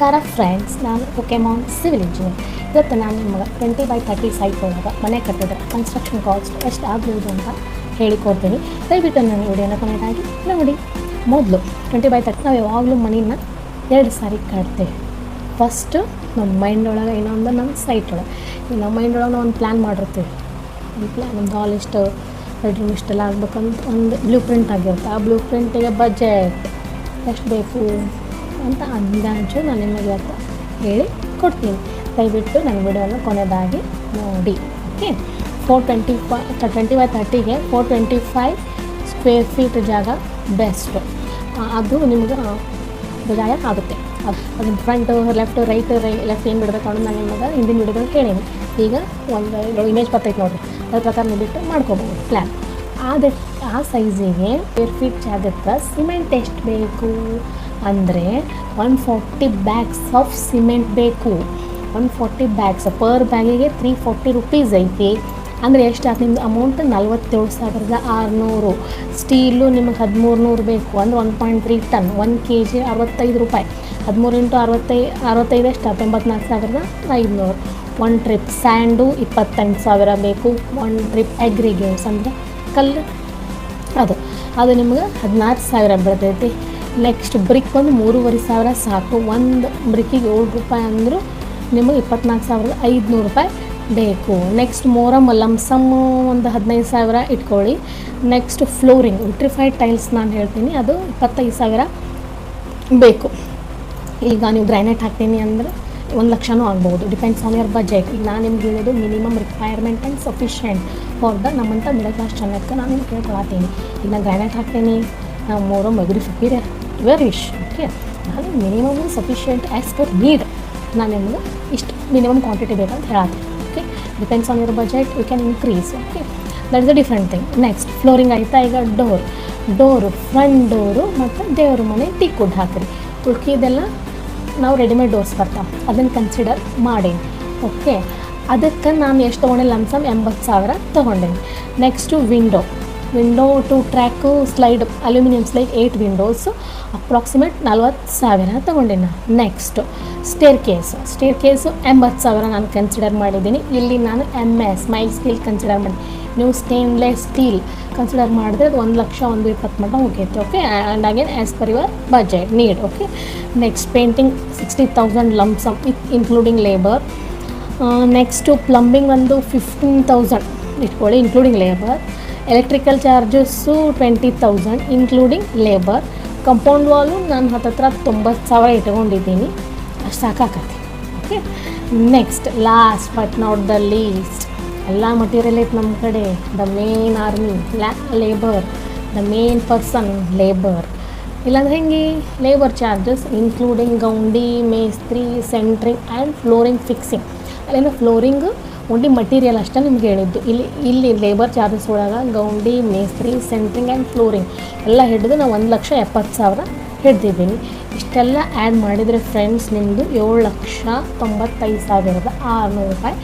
ನಮಸ್ಕಾರ ಫ್ರೆಂಡ್ಸ್, ನಾನು ಪೋಕೆಮಾನ್ civil engineer. ಇವತ್ತು ನಾನು ನಿಮಗೆ 20x30 ಸೈಟ್ ಒಳಗೆ ಮನೆ ಕಟ್ಟಿದ್ರೆ ಕನ್ಸ್ಟ್ರಕ್ಷನ್ ಕಾಸ್ಟ್ ಎಷ್ಟು ಆಗ್ಬೋದು ಅಂತ ಹೇಳಿಕೊಡ್ತೀನಿ. ದಯವಿಟ್ಟು ನನ್ನ ವಿಡಿಯೋನ ಕೊನೆಯದಾಗಿ ನೋಡಿ. ಮೊದಲು 20x30 ನಾವು ಯಾವಾಗಲೂ ಮನೆಯನ್ನು 2 ಸಾರಿ ಕಟ್ತೇವೆ. ಫಸ್ಟು ನಮ್ಮ ಮೈಂಡ್ ಒಳಗೆ, ಇನ್ನೊಂದು ನಮ್ಮ ಸೈಟ್ ಒಳಗೆ. ಈಗ ನಮ್ಮ ಮೈಂಡ್ ಒಳಗೆ ನಾವು ಒಂದು ಪ್ಲ್ಯಾನ್ ಮಾಡಿರ್ತೀವಿ. ಒಂದು ಪ್ಲ್ಯಾನ್, ಒಂದು ಹಾಲ್ ಇಷ್ಟು, ಬೆಡ್ರೂಮ್ ಇಷ್ಟೆಲ್ಲ ಆಗ್ಬೇಕಂತ ಒಂದು ಬ್ಲೂ ಪ್ರಿಂಟ್ ಆಗಿರುತ್ತೆ. ಆ ಬ್ಲೂ ಪ್ರಿಂಟಿಗೆ ಬಜೆಟ್ ಎಷ್ಟು ಬೇಕು ಅಂತ ಅಂದಾಜು ನಾನು ನಿಮಗೆ ಇವತ್ತು ಹೇಳಿ ಕೊಡ್ತೀನಿ. ದಯವಿಟ್ಟು ನನ್ನ ವಿಡಿಯೋನ ಕೊನೆಯದಾಗಿ ನೋಡಿ. ಓಕೆ, 20x30ಗೆ 425 ಸ್ಕ್ವೇರ್ ಫೀಟ್ ಜಾಗ ಬೆಸ್ಟು. ಅದು ನಿಮ್ಗೆ ಜಾಗ ಆಗುತ್ತೆ. ಅದನ್ನ ಫ್ರಂಟು ಲೆಫ್ಟ್ ಏನು ಬಿಡಬೇಕು ಅನ್ನೋದು ನಾನು ನಿಮಗೆ ಹಿಂದಿನ ವಿಡಿಯೋದಲ್ಲಿ ಹೇಳೀನಿ. ಈಗ ಒಂದು ಇಮೇಜ್ ಬರ್ತೈತೆ ನೋಡಿರಿ, ಅದ್ರ ಪ್ರಕಾರ ನೀವು ಬಿಟ್ಟು ಮಾಡ್ಕೋಬೋದು ಪ್ಲ್ಯಾನ್. ಆ ಸೈಜಿಗೆ ಸ್ಕ್ವೇರ್ ಫೀಟ್ ಜಾಗಕ್ಕೆ ಸಿಮೆಂಟ್ ಎಷ್ಟು ಬೇಕು ಅಂದರೆ 140 ಬ್ಯಾಗ್ಸ್ ಆಫ್ ಸಿಮೆಂಟ್ ಬೇಕು. 140 ಬ್ಯಾಗ್ಸ್ ಪರ್ ಬ್ಯಾಗಿಗೆ 340 ರೂಪೀಸ್ ಐತಿ. ಅಂದರೆ ಎಷ್ಟು ಆಯ್ತು ನಿಮ್ದು ಅಮೌಂಟ್? 47,600. ಸ್ಟೀಲು ನಿಮಗೆ 1,300 ಬೇಕು ಅಂದರೆ 1.3 ಟನ್. 1 kg 65 ರೂಪಾಯಿ. 13 × 65 ಎಷ್ಟು? 84,500. 1 ಟ್ರಿಪ್ ಸ್ಯಾಂಡು 28,000 ಬೇಕು. 1 ಟ್ರಿಪ್ ಅಗ್ರಿಗೇಟ್ಸ್ ಅಂದರೆ ಕಲ್ಲು, ಅದು ನಿಮ್ಗೆ 16,000 ಬೀಳ್ತೈತಿ. ನೆಕ್ಸ್ಟ್ ಬ್ರಿಕ್ ಒಂದು 3,500 ಸಾಕು. ಒಂದು ಬ್ರಿಕ್ಕಿಗೆ 7 ರೂಪಾಯಿ ಅಂದರೂ ನಿಮಗೆ 24,500 ರೂಪಾಯಿ ಬೇಕು. ನೆಕ್ಸ್ಟ್ ಮೋರಮ್ ಲಮ್ಸಮ್ ಒಂದು 15,000 ಇಟ್ಕೊಳ್ಳಿ. ನೆಕ್ಸ್ಟ್ ಫ್ಲೋರಿಂಗ್ ವಿಟ್ರಿಫೈಡ್ ಟೈಲ್ಸ್ ನಾನು ಹೇಳ್ತೀನಿ, ಅದು 25,000 ಬೇಕು. ಈಗ ನೀವು ಗ್ರಾನೈಟ್ ಹಾಕ್ತೀನಿ ಅಂದರೆ 1,00,000 ಆಗ್ಬೋದು. Depends on your budget. ಈಗ ನಾನು ನಿಮ್ಗೆ ಹೇಳೋದು minimum requirement and sufficient for ನಮ್ಮಂಥ ಮಿಡಲ್ ಕ್ಲಾಸ್ ಜನಕ್ಕೆ ನಾನು ನಿಮ್ಗೆ ಕೇಳ್ಕೊಳತ್ತೀನಿ. ಈಗ ನಾನು ಗ್ರಾನೈಟ್ ಹಾಕ್ತೀನಿ, ನಾವು ಮೋರಮ್ agree for your wish. Okay, ನಾನು minimum sufficient as per need ನಾನು ನಿಮ್ಗೆ ಇಷ್ಟು ಮಿನಿಮಮ್ ಕ್ವಾಂಟಿಟಿ ಬೇಕಂತ ಹೇಳತ್ತೀನಿ. Okay, depends on your budget you can increase. Okay, that is a different thing. Next flooring ಆಯಿತಾ. ಈಗ ಡೋರು ಫ್ರಂಟ್ ಡೋರು ಮತ್ತು ದೇವ್ರ ಮನೆ ಟೀಕ್ ವುಡ್ ಹಾಕಿರಿ. ಉಳ್ಕಿದೆಲ್ಲ ನಾವು ರೆಡಿಮೇಡ್ ಡೋರ್ಸ್ ಬರ್ತಾವೆ, ಅದನ್ನು ಕನ್ಸಿಡರ್ ಮಾಡೀನಿ. ಓಕೆ, ಅದಕ್ಕೆ ನಾನು ಎಷ್ಟು ತೊಗೊಂಡೆ? ಲಮ್ಸಮ್ 80,000 ತೊಗೊಂಡೇನಿ. Next window 2 track slide, aluminium slide 8 windows, approximate 40,000 ತೊಗೊಂಡೇನಿ ನಾನು. ನೆಕ್ಸ್ಟು ಸ್ಟೇರ್ ಕೇಸು 80,000 ನಾನು ಕನ್ಸಿಡರ್ ಮಾಡಿದ್ದೀನಿ. ಇಲ್ಲಿ ನಾನು MS ಮೈಲ್ ಸ್ಟೀಲ್ ಕನ್ಸಿಡರ್ ಮಾಡಿ, ನೀವು ಸ್ಟೇನ್ಲೆಸ್ ಸ್ಟೀಲ್ ಕನ್ಸಿಡರ್ ಮಾಡಿದ್ರೆ ಅದು 1,00,000 120 ಮಟ್ಟ ಹೋಗೈತೆ. Okay, and again as per your budget need. Okay, next painting 60,000 lump sum including labour. Next plumbing ಒಂದು 15,000 ಇಟ್ಕೊಳ್ಳಿ including labour. Electrical charges 20,000 including labour. Compound wall ನಾನು 90,000 ಇಟ್ಕೊಂಡಿದ್ದೀನಿ, ಅಷ್ಟು ಸಾಕಾಕತಿ. Okay, next last but not the least, ಎಲ್ಲ material ಐತೆ ನಮ್ಮ ಕಡೆ. The main army labour, the main person labour. ಇಲ್ಲಾಂದ್ರೆ ಹೆಂಗೆ? ಲೇಬರ್ ಚಾರ್ಜಸ್ ಇನ್ಕ್ಲೂಡಿಂಗ್ ಗೌಂಡಿ, ಮೇಸ್ತ್ರಿ, ಸೆಂಟ್ರಿಂಗ್ ಆ್ಯಂಡ್ ಫ್ಲೋರಿಂಗ್ ಫಿಕ್ಸಿಂಗ್. ಅಲ್ಲಿಂದ ಫ್ಲೋರಿಂಗ್ ಓನ್ಲಿ ಮಟೀರಿಯಲ್ ಅಷ್ಟೇ ನಿಮ್ಗೆ ಹೇಳಿದ್ದು. ಇಲ್ಲಿ ಲೇಬರ್ ಚಾರ್ಜಸ್ ಒಳಗೆ ಗೌಂಡಿ, ಮೇಸ್ತ್ರಿ, ಸೆಂಟ್ರಿಂಗ್ ಆ್ಯಂಡ್ ಫ್ಲೋರಿಂಗ್ ಎಲ್ಲ ಹಿಡಿದು ನಾವು 1,70,000 ಹಿಡ್ದಿದ್ದೀನಿ. ಇಷ್ಟೆಲ್ಲ ಆ್ಯಡ್ ಮಾಡಿದರೆ ಫ್ರೆಂಡ್ಸ್ ನಿಮ್ಮದು 7,95,600 ರೂಪಾಯಿ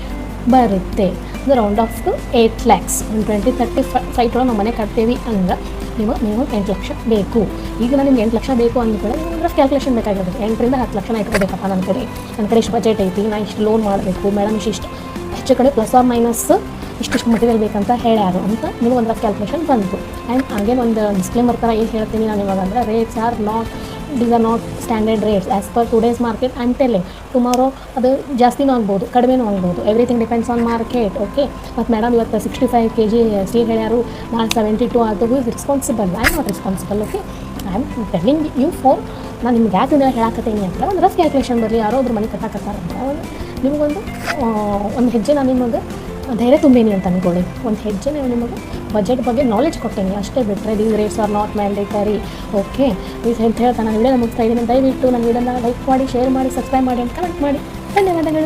ಬರುತ್ತೆ. ಅದು ರೌಂಡ್ ಆಫ್ ಟು 8 lakhs. ಒಂದು 20-30 ಸೈಟ್ ಒಳಗೆ ನಾವು ಮನೆ ಕಟ್ತೀವಿ ಅಂದ್ರೆ ನಿಮಗೆ ಮಿನಿಮಮ್ 8 ಲಕ್ಷ ಬೇಕು. ಈಗ ನಾನು ನಿಮ್ಗೆ 8 ಲಕ್ಷ ಬೇಕು ಅಂದ್ಕೊಳ್ಳಿ, ನಿಮ್ಗೆ ಕ್ಯಾಲ್ಕುಲೇಷನ್ ಬೇಕಾಗಿರುತ್ತೆ. 8ರಿಂದ 10 ಲಕ್ಷ ಇಟ್ಕೋಬೇಕಪ್ಪ ನನ್ನ ಕಡೆ ಇಷ್ಟು ಬಜೆಟ್ ಐತಿ, ನಾನು ಇಷ್ಟು ಲೋನ್ ಮಾಡಬೇಕು ಮೇಡಮ್, ಇಷ್ಟು ಹೆಚ್ಚು ಕಡೆ ಪ್ಲಸ್ ಆರ್ ಮೈನಸ್ ಇಷ್ಟಿಷ್ಟು ಮಟೀರಿಯಲ್ ಬೇಕಂತ ಹೇಳ್ಯಾರು ಅಂತ ನೀವು ಒಂದು ಕ್ಯಾಲ್ಕುಲೇಷನ್ ಬಂತು. ಆ್ಯಂಡ್ ಹಾಗೇನು ಒಂದು ಡಿಸ್ಕ್ಲೇಮರ್ ಥರ ಏನು ಹೇಳ್ತೀನಿ ನಾನು ಇವಾಗ ಅಂದರೆ, rates are not standard rates as per today's market. I am telling, tomorrow ಅದು ಜಾಸ್ತಿನೂ ಆಗ್ಬೋದು, ಕಡಿಮೆನೂ ಆಗ್ಬೋದು. Everything depends on market. Okay, ಮತ್ತು ಮೇಡಮ್ ಇವತ್ತು 65 kg ಸ್ಟೀಲ್ ಹೇಳ್ಯಾರು, ನಾನು 72 ಅದು responsible. I am not responsible. Okay, I am telling you for, ನಾನು ನಿಮ್ಗೆ ಯಾಕೆ ಹೇಳಾಕತ್ತೀನಿ ಅಂತ ಒಂದು ರಫ್ ಕ್ಯಾಲ್ಕುಲೇಷನ್ ಬರಲಿ. ಯಾರೋ ಒಬ್ರು ಮನೆ ಕಟ್ಟಾಕತ್ತಾರಂತ ನಿಮಗೊಂದು ಹೆಜ್ಜೆ ನಾನು ನಿಮಗೆ ಧೈರ್ಯ ತುಂಬೀನಿ ಅಂತ ಅಂದ್ಕೊಳ್ಳಿ. ಒಂದು ಹೆಜ್ಜೆ ನೀವು ನಿಮಗೆ ಬಜೆಟ್ ಬಗ್ಗೆ ನಾಲೆಜ್ ಕೊಟ್ಟೀನಿ ಅಷ್ಟೇ, ಬಿಟ್ಟರೆ these rates are not mandatory. Okay, ಇದು ಅಂತ ಹೇಳ್ತಾ ನಾನು ವಿಡಿಯೋನ ಮುಗಿಸ್ತಾ ಇದ್ದೀನಿ. ದಯವಿಟ್ಟು ನನ್ನ ವಿಡಿಯೋನ ಲೈಕ್ ಮಾಡಿ, ಶೇರ್ ಮಾಡಿ, ಸಬ್ಸ್ಕ್ರೈಬ್ ಮಾಡಿ, ಕಮೆಂಟ್ ಮಾಡಿ. ಧನ್ಯವಾದಗಳು.